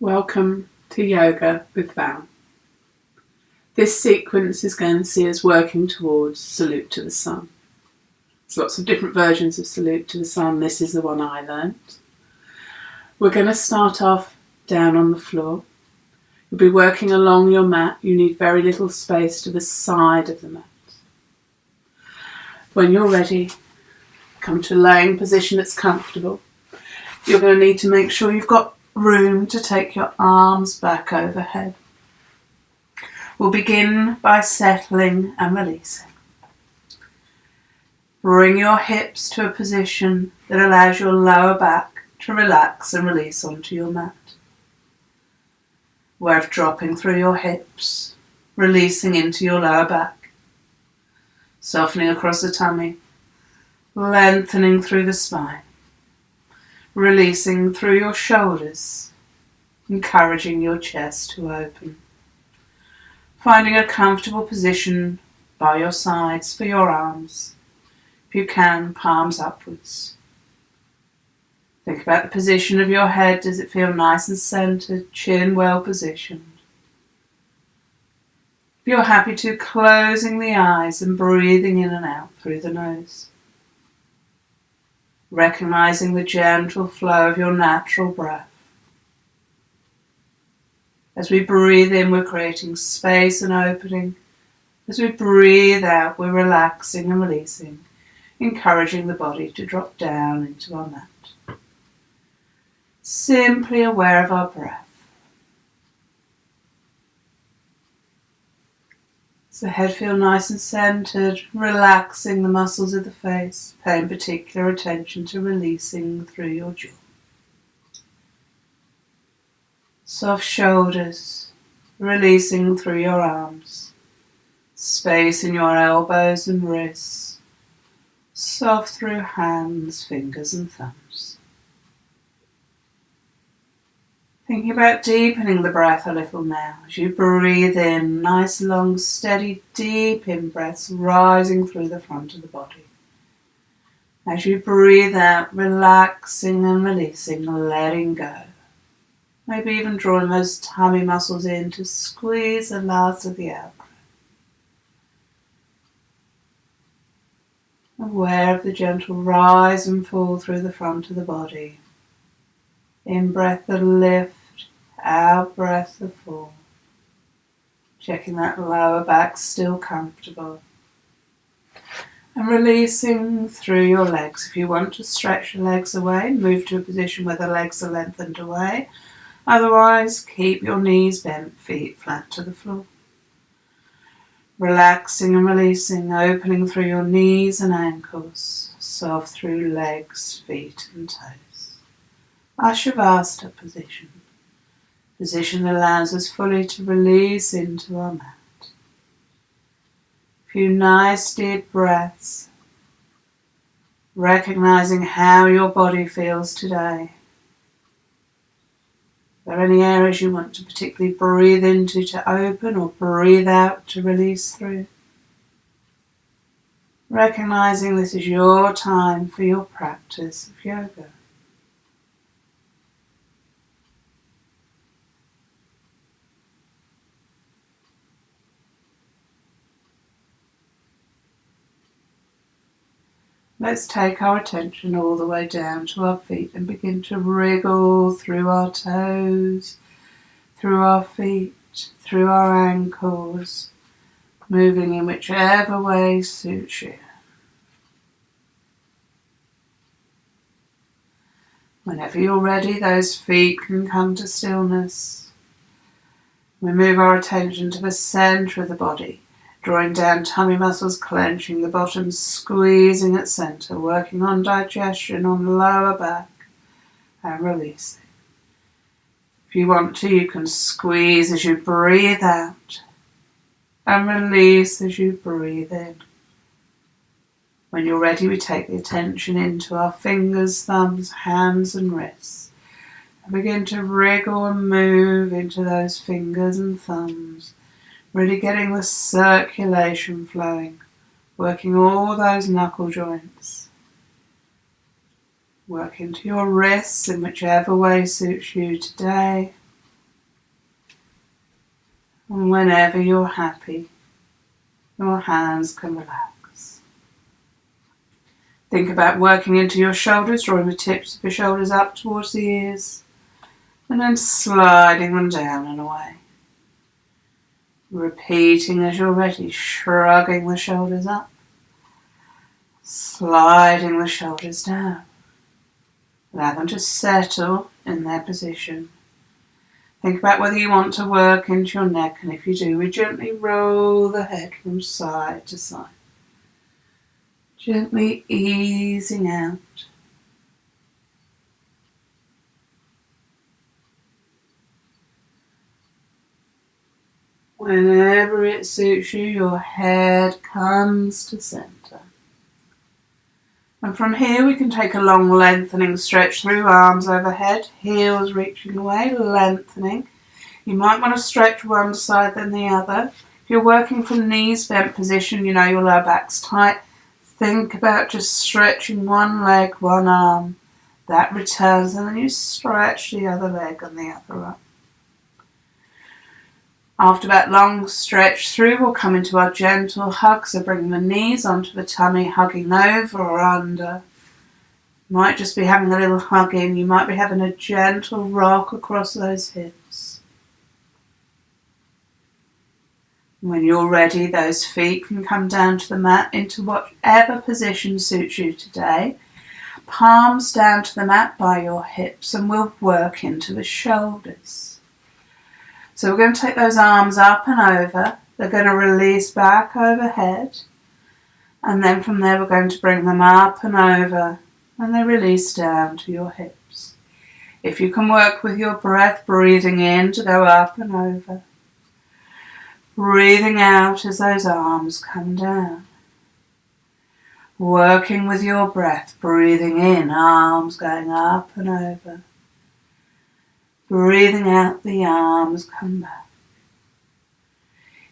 Welcome to Yoga with Val. This sequence is going to see us working towards Salute to the Sun. There's lots of different versions of Salute to the Sun. This is the one I learnt. We're going to start off down on the floor. You'll be working along your mat. You need very little space to the side of the mat. When you're ready, come to a laying position that's comfortable. You're going to need to make sure you've got room to take your arms back overhead. We'll begin by settling and releasing. Bring your hips to a position that allows your lower back to relax and release onto your mat. Aware of dropping through your hips, releasing into your lower back, softening across the tummy, lengthening through the spine, releasing through your shoulders, encouraging your chest to open. Finding a comfortable position by your sides for your arms. If you can, palms upwards. Think about the position of your head. Does it feel nice and centered, chin well positioned? If you're happy to, closing the eyes and breathing in and out through the nose. Recognizing the gentle flow of your natural breath. As we breathe in, we're creating space and opening. As we breathe out, we're relaxing and releasing, encouraging the body to drop down into our mat. Simply aware of our breath. Does the head feel nice and centered, relaxing the muscles of the face, paying particular attention to releasing through your jaw. Soft shoulders, releasing through your arms. Space in your elbows and wrists. Soft through hands, fingers and thumbs. Thinking about deepening the breath a little now. As you breathe in, nice, long, steady, deep in-breaths rising through the front of the body. As you breathe out, relaxing and releasing, letting go. Maybe even drawing those tummy muscles in to squeeze the last of the out-breath. Aware of the gentle rise and fall through the front of the body. In-breath, the lift. Out-breath, the fall. Checking that lower back still comfortable. And releasing through your legs. If you want to stretch your legs away, move to a position where the legs are lengthened away. Otherwise, keep your knees bent, feet flat to the floor. Relaxing and releasing, opening through your knees and ankles, soft through legs, feet and toes. Shavasana position. Position that allows us fully to release into our mat. A few nice deep breaths, recognizing how your body feels today. Are there any areas you want to particularly breathe into to open or breathe out to release through? Recognizing this is your time for your practice of yoga. Let's take our attention all the way down to our feet and begin to wriggle through our toes, through our feet, through our ankles, moving in whichever way suits you. Whenever you're ready, those feet can come to stillness. We move our attention to the center of the body. Drawing down tummy muscles, clenching the bottom, squeezing at center, working on digestion on the lower back and releasing. If you want to, you can squeeze as you breathe out and release as you breathe in. When you're ready, we take the attention into our fingers, thumbs, hands and wrists and begin to wriggle and move into those fingers and thumbs. Really getting the circulation flowing, working all those knuckle joints. Work into your wrists in whichever way suits you today. And whenever you're happy, your hands can relax. Think about working into your shoulders, drawing the tips of your shoulders up towards the ears, and then sliding them down and away. Repeating as you're ready, shrugging the shoulders up, sliding the shoulders down. Allow them to settle in their position. Think about whether you want to work into your neck, and if you do, we gently roll the head from side to side. Gently easing out. Whenever it suits you, your head comes to center. And from here we can take a long lengthening stretch through, arms overhead, heels reaching away, lengthening. You might want to stretch one side then the other. If you're working from knees bent position, you know your lower back's tight. Think about just stretching one leg, one arm. That returns, and then you stretch the other leg and the other arm. After that long stretch through, we'll come into our gentle hug, so bring the knees onto the tummy, hugging over or under. You might just be having a little hug in, you might be having a gentle rock across those hips. When you're ready, those feet can come down to the mat into whatever position suits you today. Palms down to the mat by your hips, and we'll work into the shoulders. So we're going to take those arms up and over. They're going to release back overhead. And then from there we're going to bring them up and over. And they release down to your hips. If you can work with your breath, breathing in to go up and over. Breathing out as those arms come down. Working with your breath, breathing in, arms going up and over. Breathing out, the arms come back.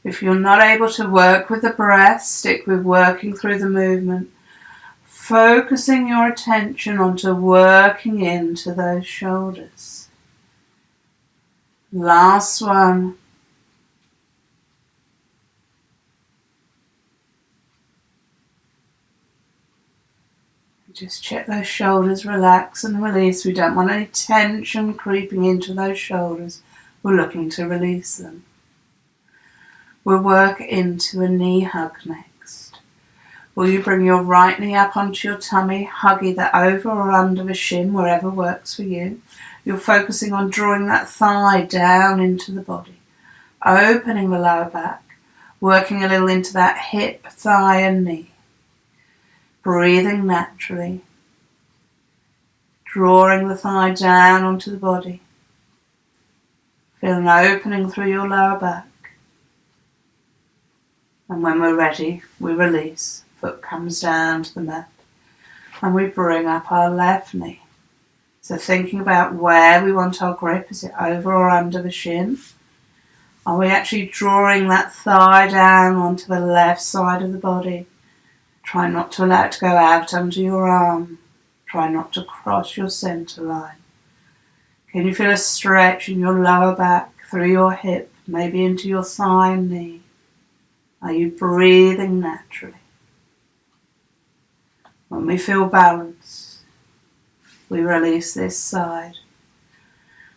If you're not able to work with the breath, stick with working through the movement, focusing your attention onto working into those shoulders. Last one. Just check those shoulders, relax and release. We don't want any tension creeping into those shoulders. We're looking to release them. We'll work into a knee hug next. Will you bring your right knee up onto your tummy, hug either over or under the shin, wherever works for you. You're focusing on drawing that thigh down into the body, opening the lower back, working a little into that hip, thigh and knee. Breathing naturally, drawing the thigh down onto the body, feel an opening through your lower back, and when we're ready, we release, foot comes down to the mat, and we bring up our left knee. So thinking about where we want our grip, is it over or under the shin? Are we actually drawing that thigh down onto the left side of the body? Try not to allow it to go out under your arm. Try not to cross your centre line. Can you feel a stretch in your lower back, through your hip, maybe into your thigh and knee? Are you breathing naturally? When we feel balance, we release this side.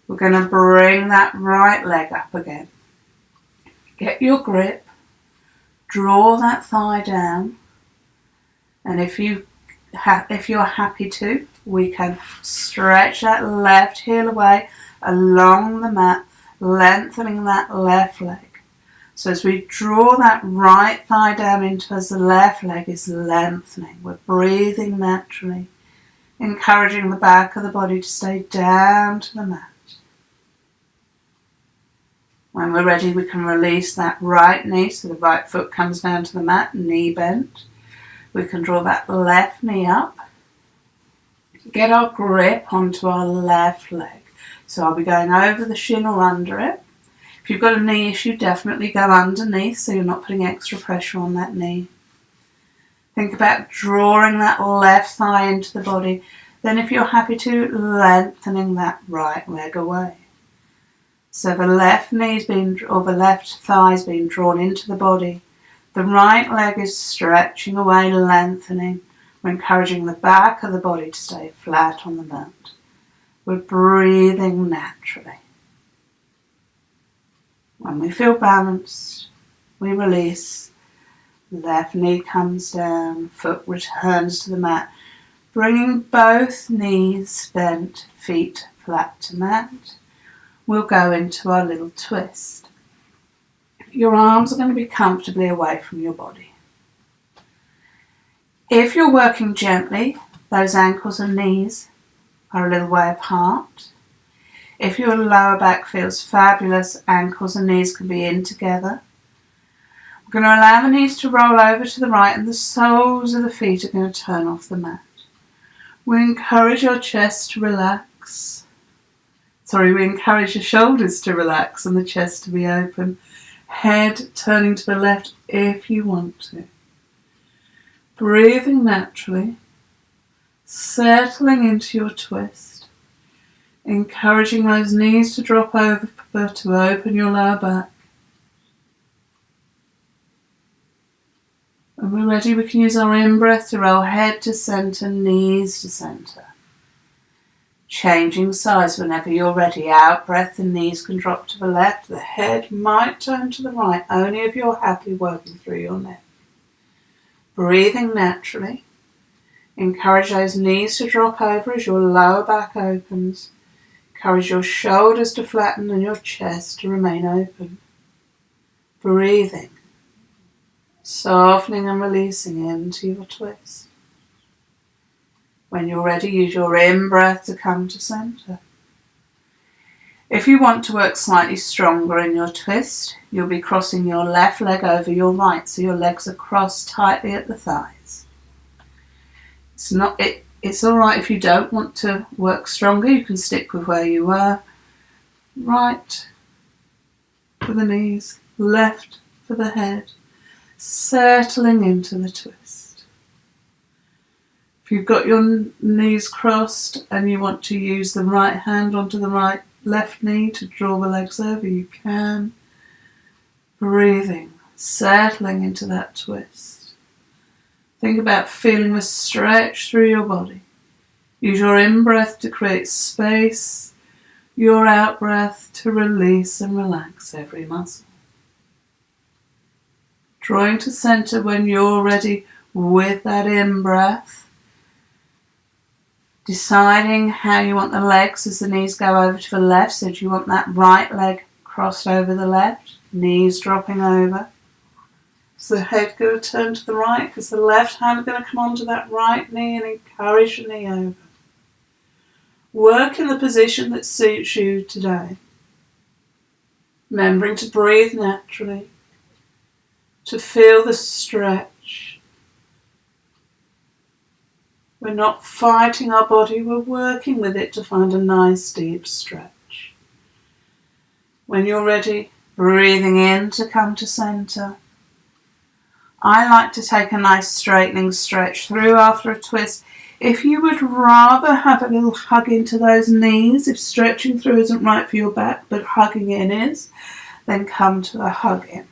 We're going to bring that right leg up again. Get your grip. Draw that thigh down. And if you're happy to, we can stretch that left heel away along the mat, lengthening that left leg. So as we draw that right thigh down into us, the left leg is lengthening. We're breathing naturally, encouraging the back of the body to stay down to the mat. When we're ready, we can release that right knee, so the right foot comes down to the mat, knee bent. We can draw that left knee up, get our grip onto our left leg. So I'll be going over the shin or under it. If you've got a knee issue, definitely go underneath so you're not putting extra pressure on that knee. Think about drawing that left thigh into the body. Then if you're happy to, lengthening that right leg away. So the left knee's the left thigh's being drawn into the body. The right leg is stretching away, lengthening. We're encouraging the back of the body to stay flat on the mat. We're breathing naturally. When we feel balanced, we release. Left knee comes down, foot returns to the mat, bringing both knees bent, feet flat to mat. We'll go into our little twist. Your arms are going to be comfortably away from your body. If you're working gently, those ankles and knees are a little way apart. If your lower back feels fabulous, ankles and knees can be in together. We're going to allow the knees to roll over to the right and the soles of the feet are going to turn off the mat. We encourage your chest to relax. We encourage your shoulders to relax and the chest to be open. Head turning to the left if you want to. Breathing naturally. Settling into your twist. Encouraging those knees to drop over to open your lower back. When we're ready, we can use our in-breath to roll head to centre, knees to centre. Changing sides whenever you're ready. Out breath, the knees can drop to the left. The head might turn to the right, only if you're happy working through your neck. Breathing naturally. Encourage those knees to drop over as your lower back opens. Encourage your shoulders to flatten and your chest to remain open. Breathing. Softening and releasing into your twist. When you're ready, use your in-breath to come to centre. If you want to work slightly stronger in your twist, you'll be crossing your left leg over your right, so your legs are crossed tightly at the thighs. It's all right if you don't want to work stronger, you can stick with where you were. Right for the knees, left for the head, settling into the twist. If you've got your knees crossed and you want to use the right hand onto the left knee to draw the legs over, you can. Breathing, settling into that twist. Think about feeling the stretch through your body. Use your in-breath to create space, your out-breath to release and relax every muscle. Drawing to centre when you're ready with that in-breath. Deciding how you want the legs as the knees go over to the left. So do you want that right leg crossed over the left, knees dropping over? Is the head going to turn to the right? Because the left hand is going to come onto that right knee and encourage the knee over. Work in the position that suits you today. Remembering to breathe naturally, to feel the stretch. We're not fighting our body, we're working with it to find a nice deep stretch. When you're ready, breathing in to come to centre. I like to take a nice straightening stretch through after a twist. If you would rather have a little hug into those knees, if stretching through isn't right for your back, but hugging in is, then come to a hug in.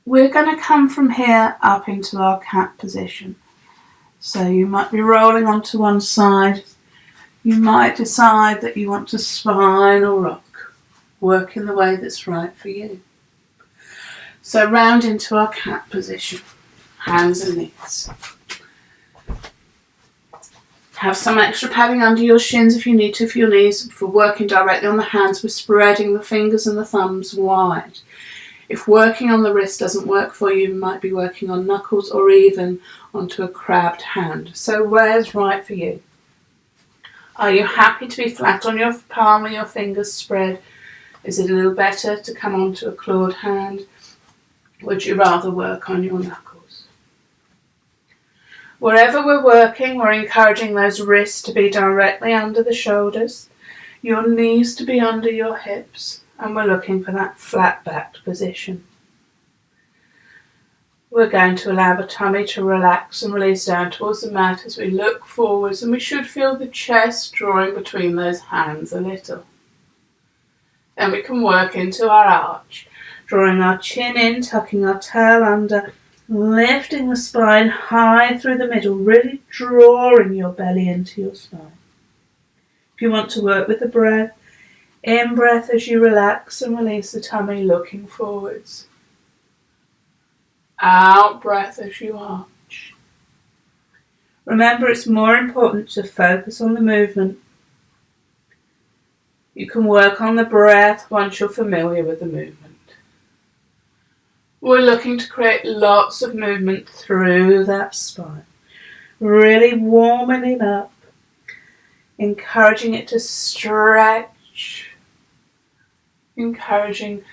We're going to come from here up into our cat position. So you might be rolling onto one side. You might decide that you want to spine or rock. Work in the way that's right for you. So round into our cat position. Hands and knees. Have some extra padding under your shins if you need to for your knees. For working directly on the hands, we're spreading the fingers and the thumbs wide. If working on the wrist doesn't work for you, you might be working on knuckles or even onto a crabbed hand. So where's right for you? Are you happy to be flat on your palm with your fingers spread? Is it a little better to come onto a clawed hand? Would you rather work on your knuckles? Wherever we're working, we're encouraging those wrists to be directly under the shoulders, your knees to be under your hips. And we're looking for that flat-backed position. We're going to allow the tummy to relax and release down towards the mat as we look forwards, and we should feel the chest drawing between those hands a little. Then we can work into our arch, drawing our chin in, tucking our tail under, lifting the spine high through the middle, really drawing your belly into your spine. If you want to work with the breath, in-breath as you relax and release the tummy, looking forwards. Out-breath as you arch. Remember, it's more important to focus on the movement. You can work on the breath once you're familiar with the movement. We're looking to create lots of movement through that spine, really warming it up, encouraging it to stretch, encouraging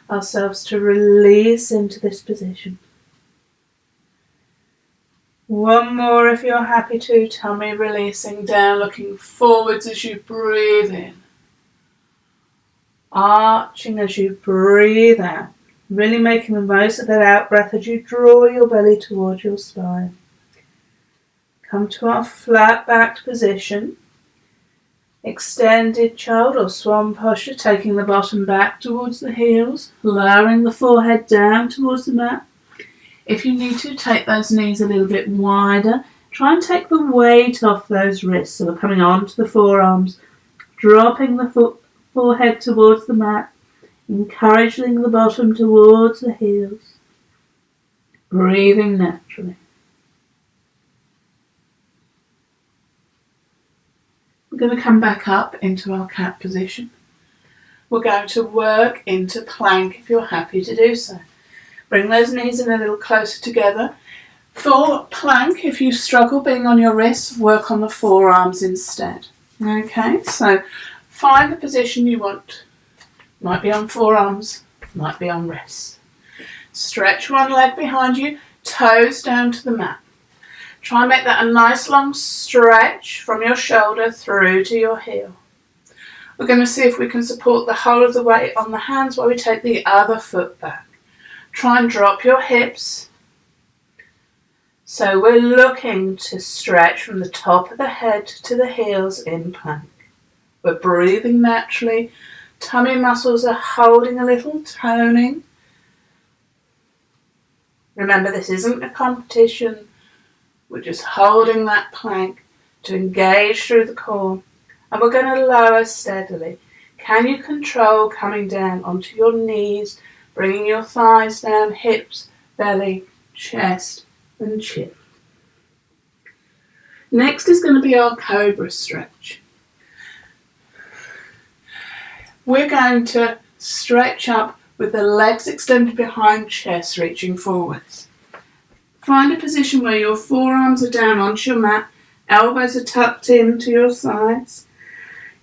ourselves to release into this position. One more if you're happy to, tummy releasing down, looking forwards as you breathe in. Arching as you breathe out, really making the most of that out breath as you draw your belly towards your spine. Come to our flat backed position, extended child or swan posture, taking the bottom back towards the heels, lowering the forehead down towards the mat. If you need to, take those knees a little bit wider. Try and take the weight off those wrists, so we're coming onto the forearms, dropping the forehead towards the mat, encouraging the bottom towards the heels, breathing naturally. We're going to come back up into our cat position. We're going to work into plank if you're happy to do so. Bring those knees in a little closer together. For plank, if you struggle being on your wrists, work on the forearms instead. Okay, so find the position you want. Might be on forearms, might be on wrists. Stretch one leg behind you, toes down to the mat. Try and make that a nice long stretch from your shoulder through to your heel. We're going to see if we can support the whole of the weight on the hands while we take the other foot back. Try and drop your hips. So we're looking to stretch from the top of the head to the heels in plank. We're breathing naturally. Tummy muscles are holding a little, toning. Remember, this isn't a competition. We're just holding that plank to engage through the core. And we're going to lower steadily. Can you control coming down onto your knees, bringing your thighs down, hips, belly, chest and chin. Next is going to be our cobra stretch. We're going to stretch up with the legs extended behind, chest reaching forwards. Find a position where your forearms are down onto your mat, elbows are tucked into your sides.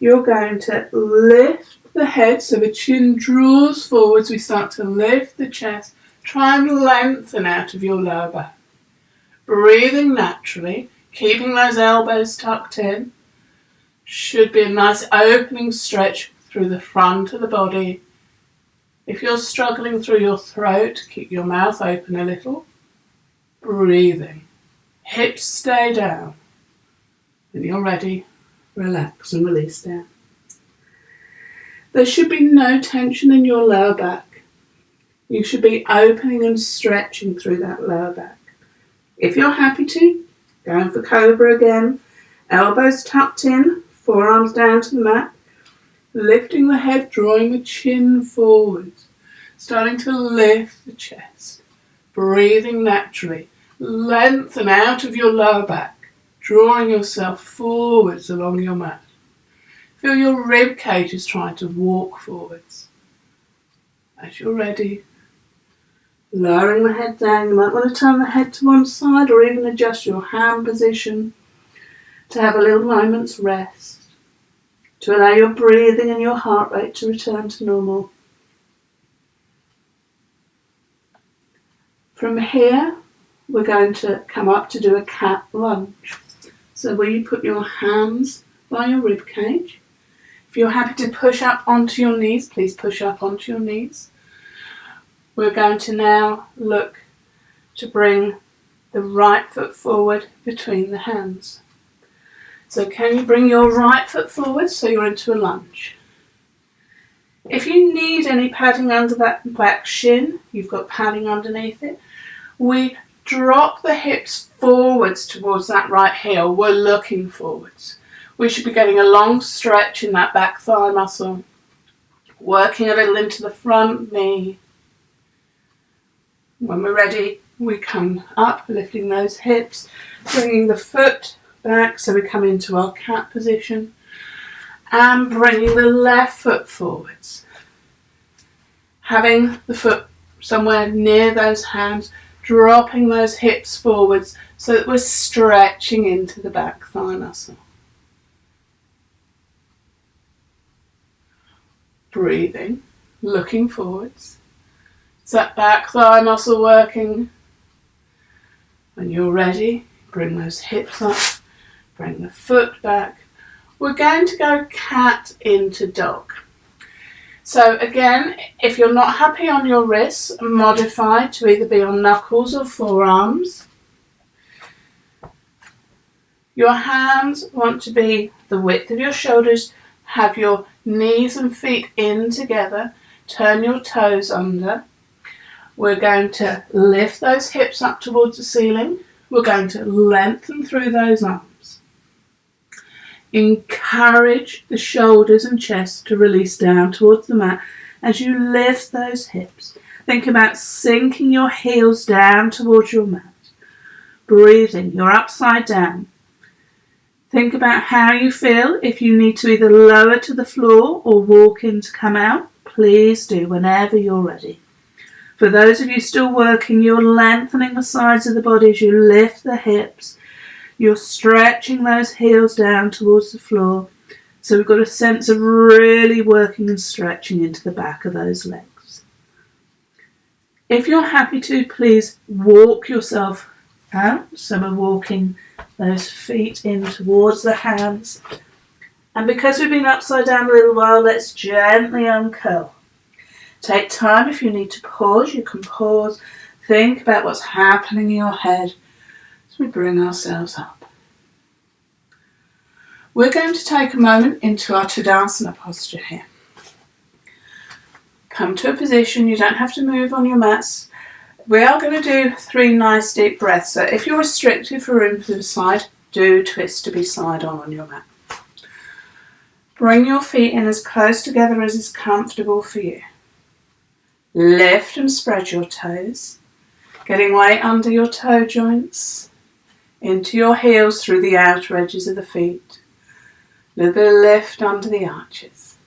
You're going to lift the head so the chin draws forwards. We start to lift the chest. Try and lengthen out of your lower back. Breathing naturally, keeping those elbows tucked in. Should be a nice opening stretch through the front of the body. If you're struggling through your throat, keep your mouth open a little. Breathing. Hips stay down. When you're ready, relax and release down. There should be no tension in your lower back. You should be opening and stretching through that lower back. If you're happy to, going for cobra again. Elbows tucked in, forearms down to the mat. Lifting the head, drawing the chin forwards. Starting to lift the chest. Breathing naturally. Lengthen out of your lower back. Drawing yourself forwards along your mat. Feel your rib cage is trying to walk forwards. As you're ready, lowering the head down. You might want to turn the head to one side or even adjust your hand position to have a little moment's rest, to allow your breathing and your heart rate to return to normal. From here, we're going to come up to do a cat lunge. So where you put your hands by your rib cage. If you're happy to push up onto your knees, please push up onto your knees. We're going to now look to bring the right foot forward between the hands. So can you bring your right foot forward so you're into a lunge? If you need any padding under that back shin, you've got padding underneath it. We drop the hips forwards towards that right heel. We're looking forwards. We should be getting a long stretch in that back thigh muscle. Working a little into the front knee. When we're ready, we come up, lifting those hips, bringing the foot back so we come into our cat position, and bringing the left foot forwards. Having the foot somewhere near those hands, dropping those hips forwards so that we're stretching into the back thigh muscle. Breathing, looking forwards. Is that back thigh muscle working? When you're ready, bring those hips up, bring the foot back. We're going to go cat into dog. So again, if you're not happy on your wrists, modify to either be on knuckles or forearms. Your hands want to be the width of your shoulders. Have your knees and feet in together. Turn your toes under. We're going to lift those hips up towards the ceiling. We're going to lengthen through those arms. Encourage the shoulders and chest to release down towards the mat as you lift those hips. Think about sinking your heels down towards your mat. Breathing, you're upside down. Think about how you feel. If you need to either lower to the floor or walk in to come out, please do whenever you're ready. For those of you still working, you're lengthening the sides of the body as you lift the hips. You're stretching those heels down towards the floor. So we've got a sense of really working and stretching into the back of those legs. If you're happy to, please walk yourself out. So we're walking those feet in towards the hands. And because we've been upside down a little while, let's gently uncurl. Take time. If you need to pause, you can pause. Think about what's happening in your head as we bring ourselves up. We're going to take a moment into our Tadasana posture here. Come to a position. You don't have to move on your mats. We are going to do 3 nice deep breaths. So if you're restricted for room to the side, do twist to be side on your mat. Bring your feet in as close together as is comfortable for you. Lift and spread your toes, getting weight under your toe joints, into your heels through the outer edges of the feet. A little bit of lift under the arches.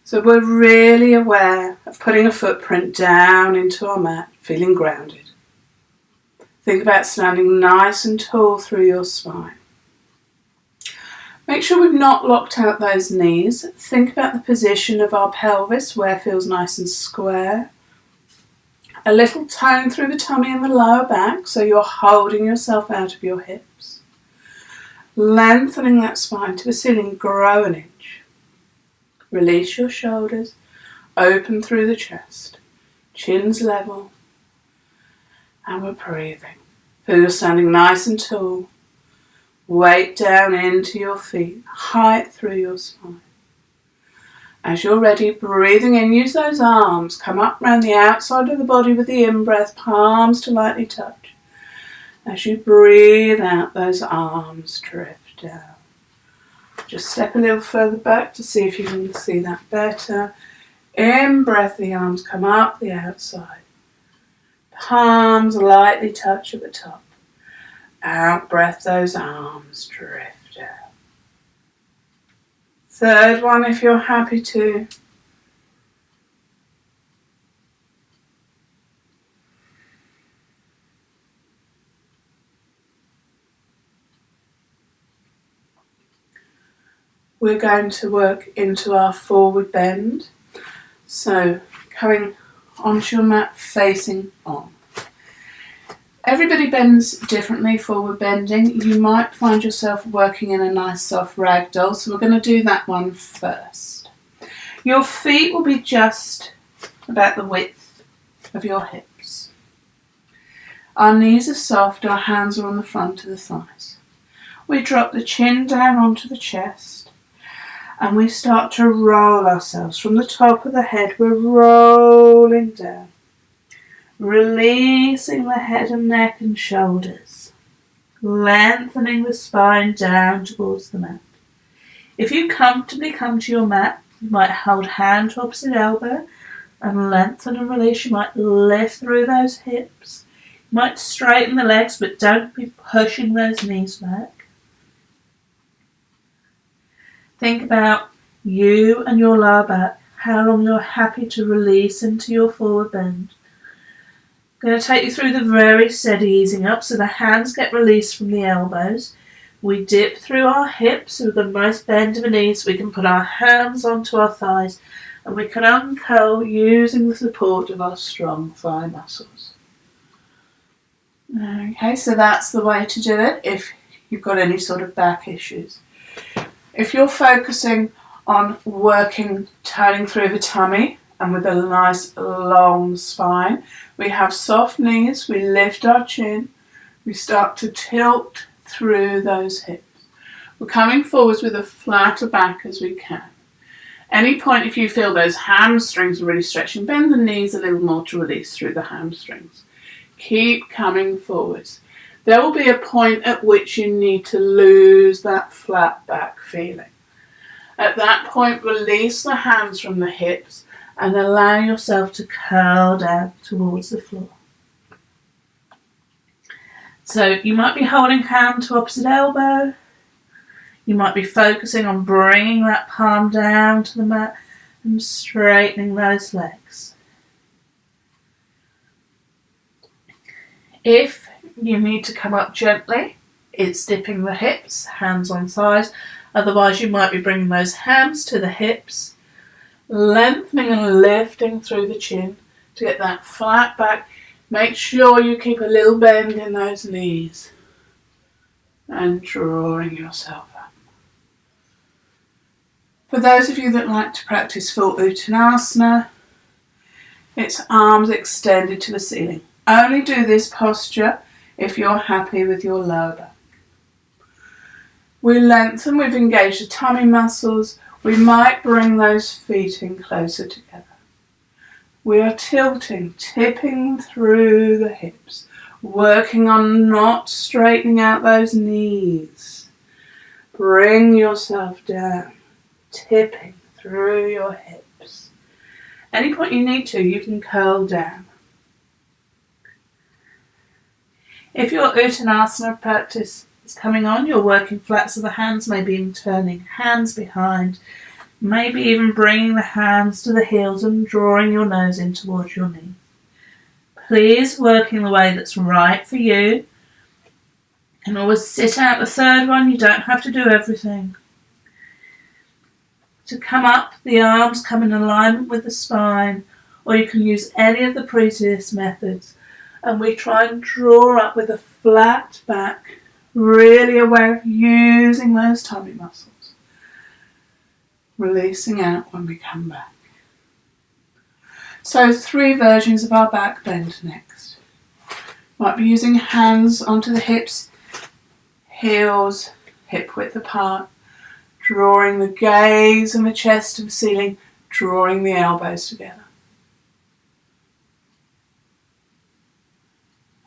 So we're really aware of putting a footprint down into our mat, feeling grounded. Think about standing nice and tall through your spine. Make sure we've not locked out those knees. Think about the position of our pelvis, where it feels nice and square. A little tone through the tummy and the lower back, so you're holding yourself out of your hips. Lengthening that spine to the ceiling, grow an inch. Release your shoulders, open through the chest. Chin's level. And we're breathing. Feel you're standing nice and tall. Weight down into your feet, height through your spine. As you're ready, breathing in, use those arms. Come up around the outside of the body with the in-breath, palms to lightly touch. As you breathe out, those arms drift down. Just step a little further back to see if you can see that better. In-breath, the arms come up the outside. Palms lightly touch at the top. Out breath, those arms drift out. Third one, if you're happy to. We're going to work into our forward bend. So coming onto your mat, facing on. Everybody bends differently, forward bending. You might find yourself working in a nice soft ragdoll, so we're going to do that one first. Your feet will be just about the width of your hips. Our knees are soft, our hands are on the front of the thighs. We drop the chin down onto the chest and we start to roll ourselves. From the top of the head, we're rolling down, releasing the head and neck and shoulders, lengthening the spine down towards the mat. If you comfortably come to your mat, you might hold hand to opposite elbow and lengthen and release. You might lift through those hips. You might straighten the legs, but don't be pushing those knees back. Think about you and your lower back, how long you're happy to release into your forward bend. I'm going to take you through the very steady easing up, so the hands get released from the elbows. We dip through our hips, so we've got a nice bend of the knees. We can put our hands onto our thighs and we can uncurl using the support of our strong thigh muscles. Okay, so that's the way to do it if you've got any sort of back issues. If you're focusing on working, turning through the tummy and with a nice long spine, we have soft knees, we lift our chin, we start to tilt through those hips. We're coming forwards with as flat a back as we can. Any point if you feel those hamstrings are really stretching, bend the knees a little more to release through the hamstrings. Keep coming forwards. There will be a point at which you need to lose that flat back feeling. At that point, release the hands from the hips and allow yourself to curl down towards the floor. So you might be holding hand to opposite elbow. You might be focusing on bringing that palm down to the mat and straightening those legs. If you need to come up gently, it's dipping the hips, hands on thighs. Otherwise, you might be bringing those hands to the hips, lengthening and lifting through the chin to get that flat back. Make sure you keep a little bend in those knees and drawing yourself up. For those of you that like to practice full Uttanasana, it's arms extended to the ceiling. Only do this posture if you're happy with your lower back. We lengthen, we've engaged the tummy muscles. We might bring those feet in closer together. We are tilting, tipping through the hips, working on not straightening out those knees. Bring yourself down, tipping through your hips. Any point you need to, you can curl down. If your Uttanasana practice is coming on, you're working flat, so the hands maybe even turning hands behind, maybe even bringing the hands to the heels and drawing your nose in towards your knee. Please work in the way that's right for you. You can always sit out the third one, you don't have to do everything. To come up, the arms come in alignment with the spine, or you can use any of the previous methods. And we try and draw up with a flat back, really aware of using those tummy muscles. Releasing out when we come back. So 3 versions of our back bend next. Might be using hands onto the hips, heels hip width apart, drawing the gaze and the chest to the ceiling, drawing the elbows together.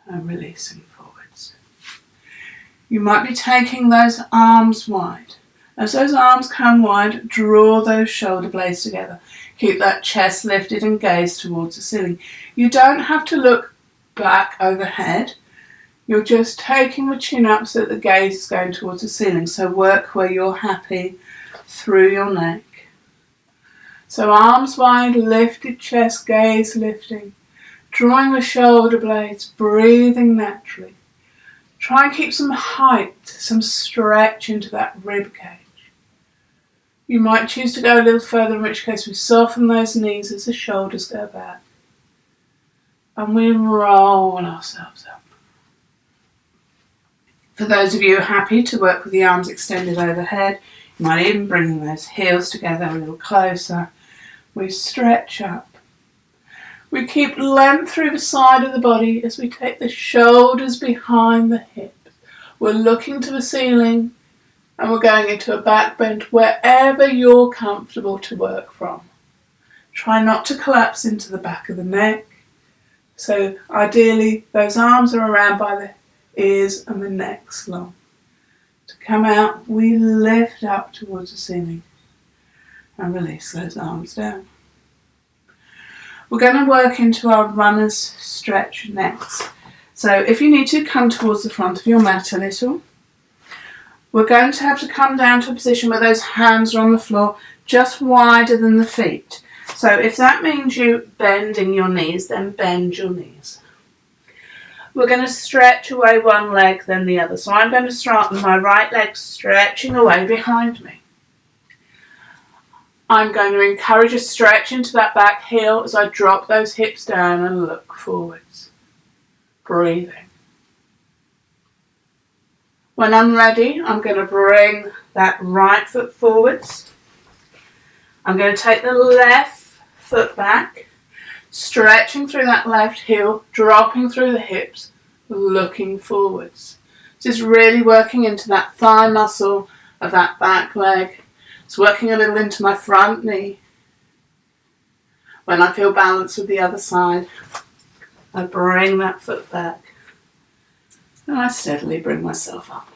And releasing forwards. You might be taking those arms wide. As those arms come wide, draw those shoulder blades together. Keep that chest lifted and gaze towards the ceiling. You don't have to look back overhead. You're just taking the chin up so that the gaze is going towards the ceiling. So work where you're happy through your neck. So arms wide, lifted chest, gaze lifting. Drawing the shoulder blades, breathing naturally. Try and keep some height, some stretch into that rib cage. You might choose to go a little further, in which case we soften those knees as the shoulders go back. And we roll ourselves up. For those of you happy to work with the arms extended overhead, you might even bring those heels together a little closer. We stretch up. We keep length through the side of the body as we take the shoulders behind the hips. We're looking to the ceiling and we're going into a back bend wherever you're comfortable to work from. Try not to collapse into the back of the neck. So ideally those arms are around by the ears and the neck's long. To come out, we lift up towards the ceiling and release those arms down. We're going to work into our runner's stretch next. So if you need to, come towards the front of your mat a little. We're going to have to come down to a position where those hands are on the floor, just wider than the feet. So if that means you bending your knees, then bend your knees. We're going to stretch away one leg, then the other. So I'm going to start with my right leg stretching away behind me. I'm going to encourage a stretch into that back heel as I drop those hips down and look forwards. Breathing. When I'm ready, I'm going to bring that right foot forwards. I'm going to take the left foot back, stretching through that left heel, dropping through the hips, looking forwards. This is really working into that thigh muscle of that back leg. It's working a little into my front knee. When I feel balanced with the other side, I bring that foot back and I steadily bring myself up.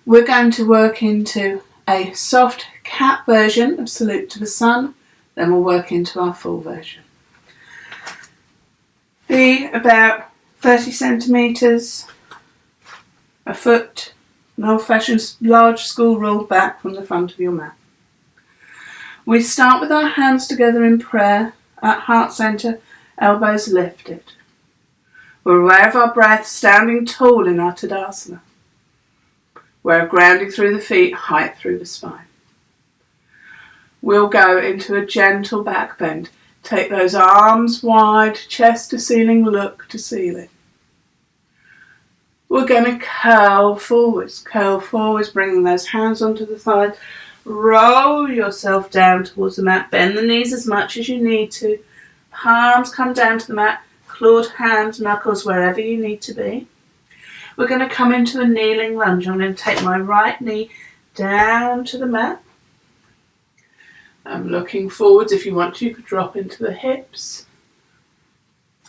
We're going to work into a soft cat version of Salute to the Sun, then we'll work into our full version. Be about 30 centimetres, a foot, an old-fashioned large school roll back from the front of your mat. We start with our hands together in prayer at heart centre, elbows lifted. We're aware of our breath, standing tall in our Tadasana. We're grounding through the feet, height through the spine. We'll go into a gentle back bend. Take those arms wide, chest to ceiling, look to ceiling. We're going to curl forwards, bringing those hands onto the thighs. Roll yourself down towards the mat. Bend the knees as much as you need to. Palms come down to the mat. Clawed hands, knuckles, wherever you need to be. We're going to come into a kneeling lunge. I'm going to take my right knee down to the mat. I'm looking forwards. If you want to, you could drop into the hips.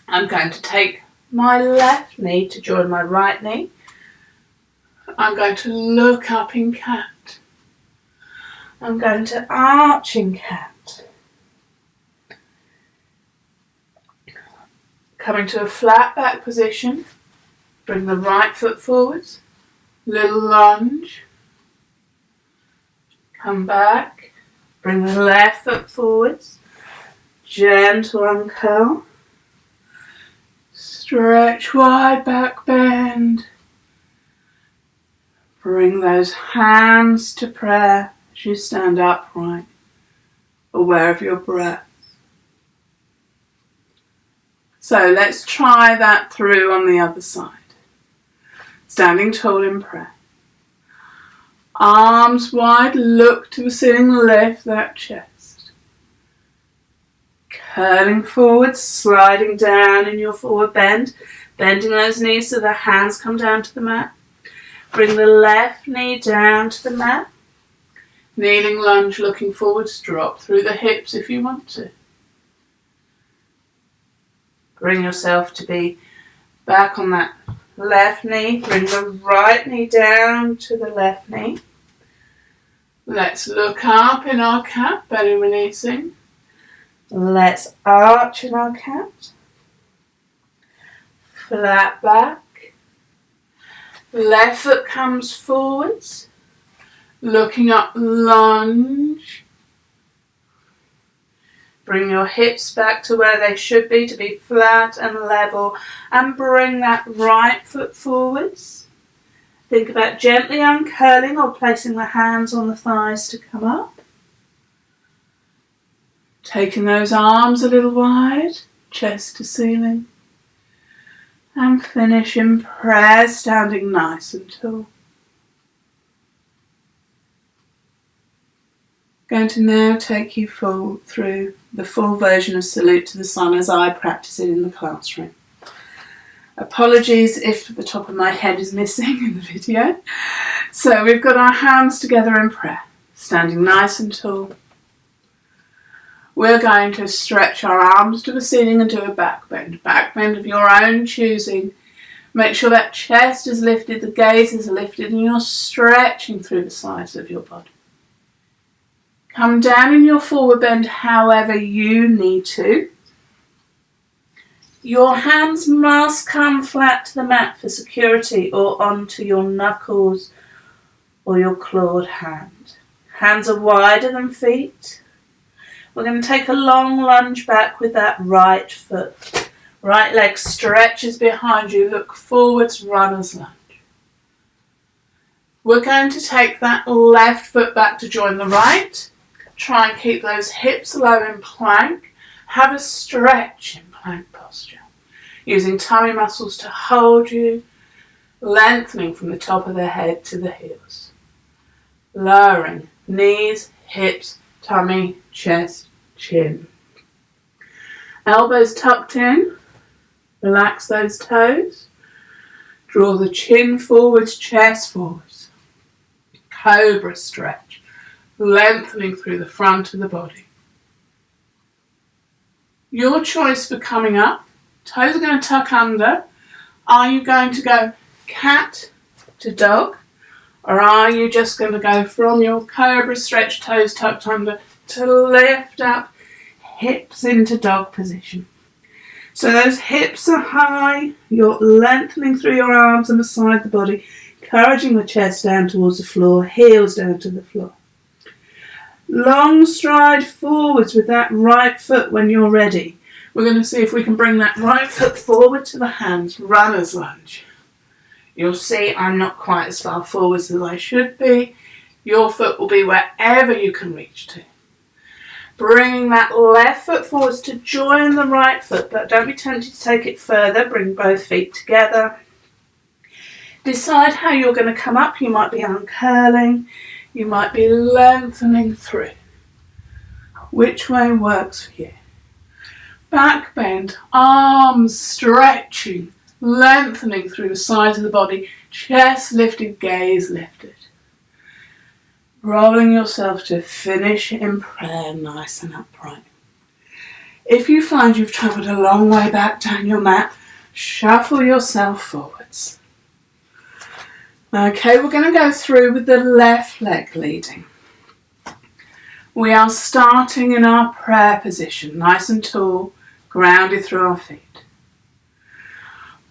I'm going to take my left knee to join my right knee. I'm going to look up in cat. I'm going to arch in cat. Coming to a flat back position. Bring the right foot forwards. Little lunge. Come back. Bring the left foot forwards. Gentle uncurl. Stretch wide back bend. Bring those hands to prayer as you stand upright, aware of your breath. So let's try that through on the other side. Standing tall in prayer. Arms wide, look to the ceiling, lift that chest. Curling forwards, sliding down in your forward bend, bending those knees so the hands come down to the mat. Bring the left knee down to the mat. Kneeling lunge, looking forwards, drop through the hips if you want to. Bring yourself to be back on that left knee. Bring the right knee down to the left knee. Let's look up in our cat, belly releasing. Let's arch in our cat. Flat back. Left foot comes forwards. Looking up, lunge. Bring your hips back to where they should be, to be flat and level. And bring that right foot forwards. Think about gently uncurling or placing the hands on the thighs to come up. Taking those arms a little wide, chest to ceiling. And finish in prayer, standing nice and tall. Going to now take you through the full version of Salute to the Sun as I practice it in the classroom. Apologies if the top of my head is missing in the video. So we've got our hands together in prayer, standing nice and tall. We're going to stretch our arms to the ceiling and do a back bend of your own choosing. Make sure that chest is lifted, the gaze is lifted, and you're stretching through the sides of your body. Come down in your forward bend however you need to. Your hands must come flat to the mat for security or onto your knuckles or your clawed hand. Hands are wider than feet. We're going to take a long lunge back with that right foot. Right leg stretches behind you. Look forwards, runner's lunge. We're going to take that left foot back to join the right. Try and keep those hips low in plank. Have a stretch in plank posture. Using tummy muscles to hold you. Lengthening from the top of the head to the heels. Lowering knees, hips, tummy, chest, chin. Elbows tucked in. Relax those toes. Draw the chin forwards, chest forwards. Cobra stretch. Lengthening through the front of the body. Your choice for coming up. Toes are going to tuck under. Are you going to go cat to dog? Or are you just going to go from your cobra stretch, toes tucked under, to lift up, hips into dog position? So those hips are high, you're lengthening through your arms and beside the body, encouraging the chest down towards the floor, heels down to the floor. Long stride forwards with that right foot when you're ready. We're going to see if we can bring that right foot forward to the hands, runner's lunge. You'll see I'm not quite as far forwards as I should be. Your foot will be wherever you can reach to. Bringing that left foot forwards to join the right foot, but don't be tempted to take it further. Bring both feet together. Decide how you're going to come up. You might be uncurling. You might be lengthening through. Which way works for you? Back bend, arms stretching, lengthening through the sides of the body, chest lifted, gaze lifted. Rolling yourself to finish in prayer nice and upright. If you find you've travelled a long way back down your mat, shuffle yourself forwards. Okay, we're going to go through with the left leg leading. We are starting in our prayer position, nice and tall, grounded through our feet.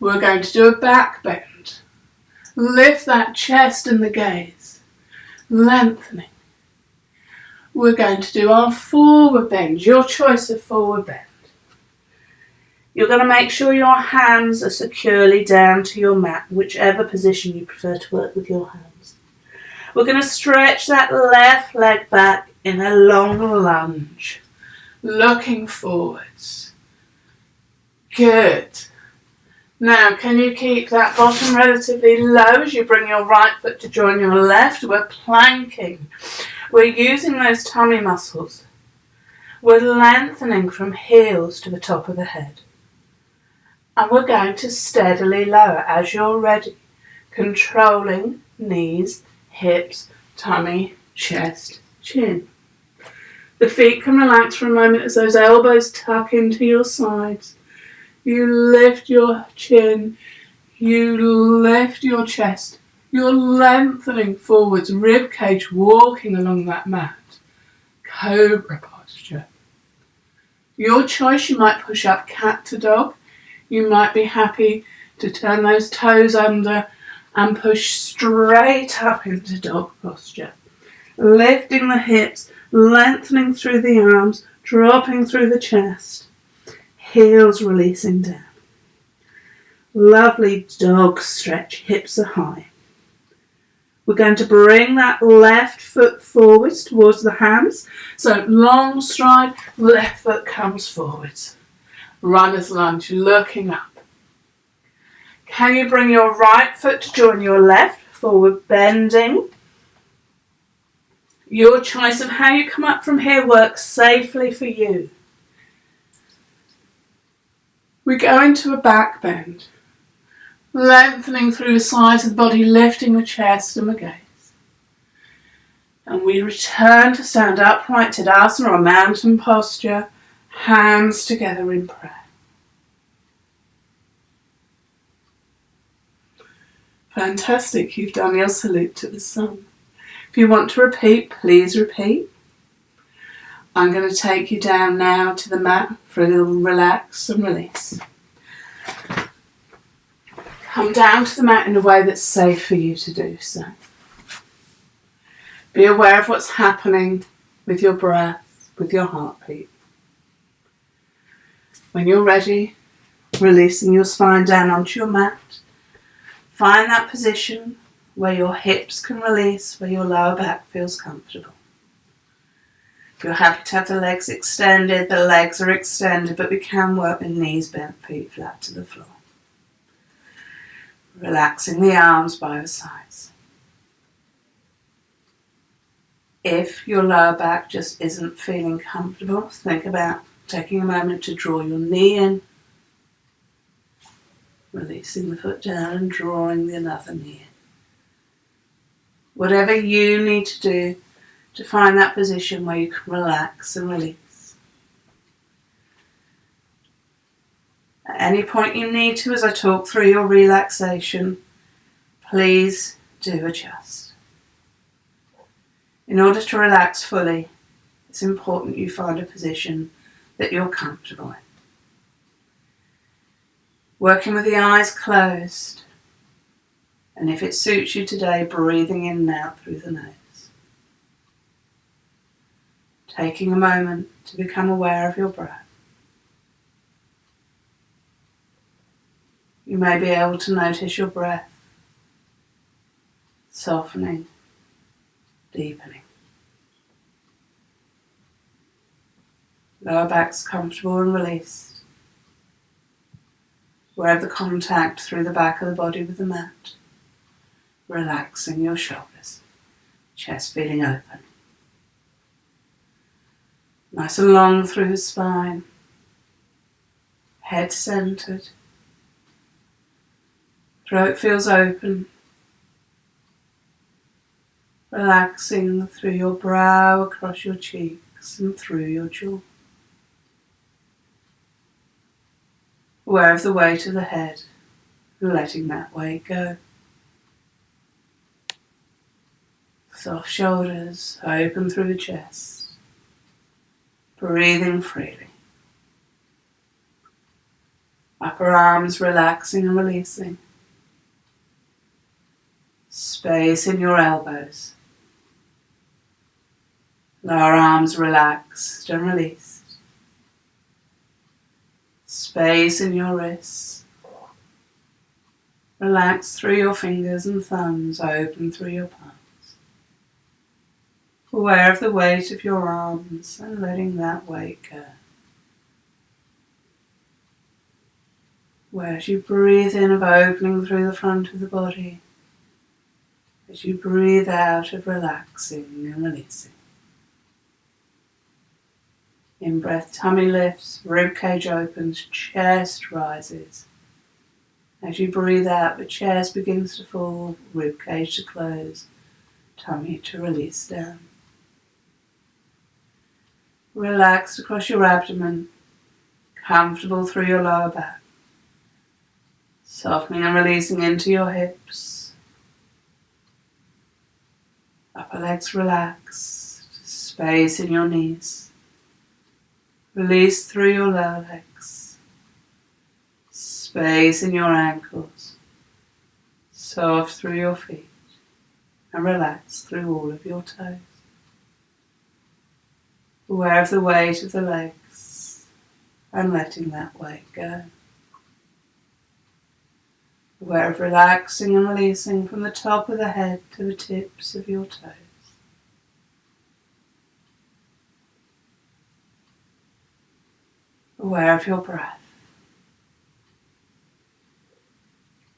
We're going to do a back bend. Lift that chest and the gaze, lengthening. We're going to do our forward bend, your choice of forward bend. You're going to make sure your hands are securely down to your mat, whichever position you prefer to work with your hands. We're going to stretch that left leg back in a long lunge, looking forwards. Good. Now, can you keep that bottom relatively low as you bring your right foot to join your left? We're planking. We're using those tummy muscles. We're lengthening from heels to the top of the head. And we're going to steadily lower as you're ready, controlling knees, hips, tummy, chest, chin. The feet can relax for a moment as those elbows tuck into your sides. You lift your chin, you lift your chest, you're lengthening forwards, rib cage walking along that mat. Cobra posture. Your choice, you might push up cat to dog. You might be happy to turn those toes under and push straight up into dog posture. Lifting the hips, lengthening through the arms, dropping through the chest. Heels releasing down. Lovely dog stretch, hips are high. We're going to bring that left foot forwards towards the hands. So long stride, left foot comes forwards. Runner's lunge, looking up. Can you bring your right foot to join your left, forward bending? Your choice of how you come up from here works safely for you. We go into a back bend, lengthening through the sides of the body, lifting the chest and the gaze. And we return to stand upright, Tadasana, or mountain posture, hands together in prayer. Fantastic, you've done your salute to the sun. If you want to repeat, please repeat. I'm going to take you down now to the mat for a little relax and release. Come down to the mat in a way that's safe for you to do so. Be aware of what's happening with your breath, with your heartbeat. When you're ready, releasing your spine down onto your mat. Find that position where your hips can release, where your lower back feels comfortable. If you're happy to have the legs extended, the legs are extended, but we can work with knees bent, feet flat to the floor. Relaxing the arms by the sides. If your lower back just isn't feeling comfortable, think about taking a moment to draw your knee in, releasing the foot down and drawing the other knee in. Whatever you need to do to find that position where you can relax and release. At any point you need to, as I talk through your relaxation, please do adjust. In order to relax fully, it's important you find a position that you're comfortable in. Working with the eyes closed, and if it suits you today, breathing in and out through the nose. Taking a moment to become aware of your breath. You may be able to notice your breath softening, deepening. Lower back's comfortable and released. Wherever the contact through the back of the body with the mat. Relaxing your shoulders. Chest feeling open. Nice and long through the spine. Head centered. Throat feels open. Relaxing through your brow, across your cheeks and through your jaw. Aware of the weight of the head, letting that weight go. Soft shoulders, open through the chest. Breathing freely. Upper arms relaxing and releasing. Space in your elbows. Lower arms relaxed and released. Space in your wrists. Relax through your fingers and thumbs, open through your palms. Aware of the weight of your arms and letting that weight go. Where as you breathe in of opening through the front of the body, as you breathe out of relaxing and releasing. In breath, tummy lifts, ribcage opens, chest rises. As you breathe out, the chest begins to fall, ribcage to close, tummy to release down. Relax across your abdomen, comfortable through your lower back. Softening and releasing into your hips. Upper legs relaxed, space in your knees. Release through your lower legs. Space in your ankles. Soft through your feet. And relax through all of your toes. Aware of the weight of the legs and letting that weight go. Aware of relaxing and releasing from the top of the head to the tips of your toes. Aware of your breath.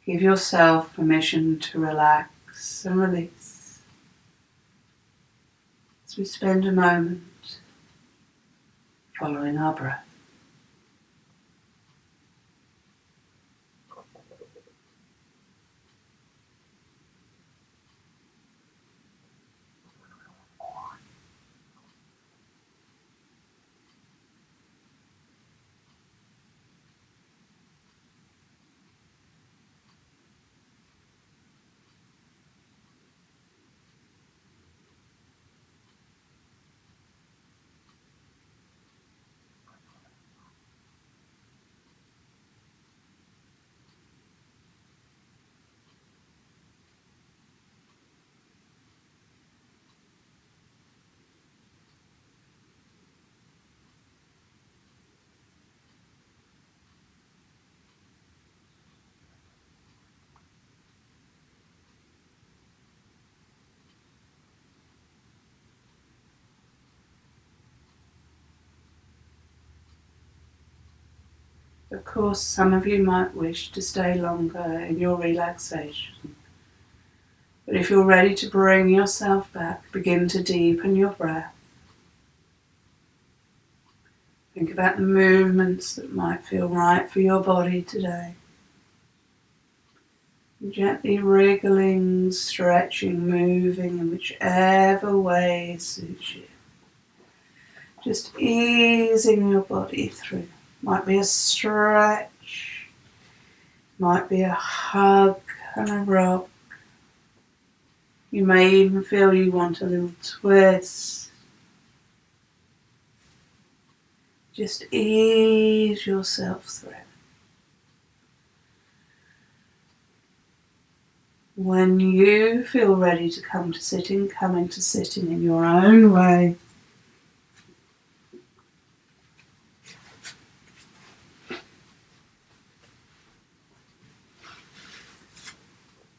Give yourself permission to relax and release as we spend a moment following our breath. Of course, some of you might wish to stay longer in your relaxation. But if you're ready to bring yourself back, begin to deepen your breath. Think about the movements that might feel right for your body today. Gently wriggling, stretching, moving in whichever way suits you. Just easing your body through. Might be a stretch, might be a hug and a rock. You may even feel you want a little twist. Just ease yourself through. When you feel ready to come into sitting in your own way.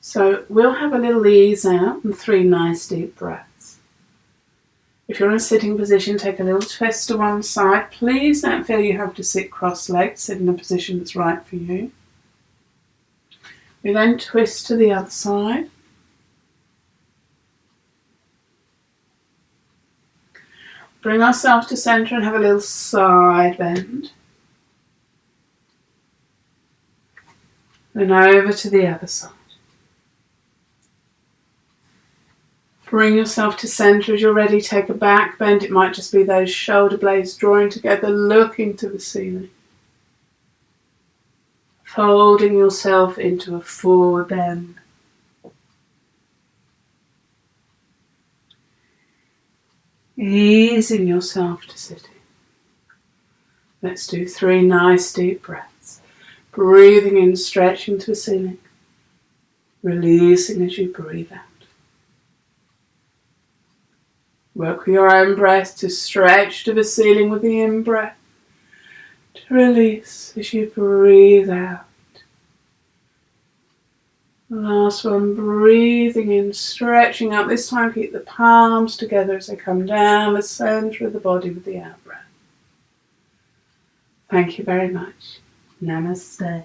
So we'll have a little ease out and 3 nice deep breaths. If you're in a sitting position, take a little twist to one side. Please don't feel you have to sit cross-legged. Sit in a position that's right for you. We then twist to the other side. Bring ourselves to centre and have a little side bend. Then over to the other side. Bring yourself to centre as you're ready. Take a back bend. It might just be those shoulder blades drawing together, looking to the ceiling. Folding yourself into a forward bend. Easing yourself to sitting. Let's do 3 nice deep breaths. Breathing in, stretching to the ceiling. Releasing as you breathe out. Work with your own breath to stretch to the ceiling with the in-breath. To release as you breathe out. Last one, breathing in, stretching up. This time keep the palms together as they come down the centre of the body with the out breath. Thank you very much. Namaste.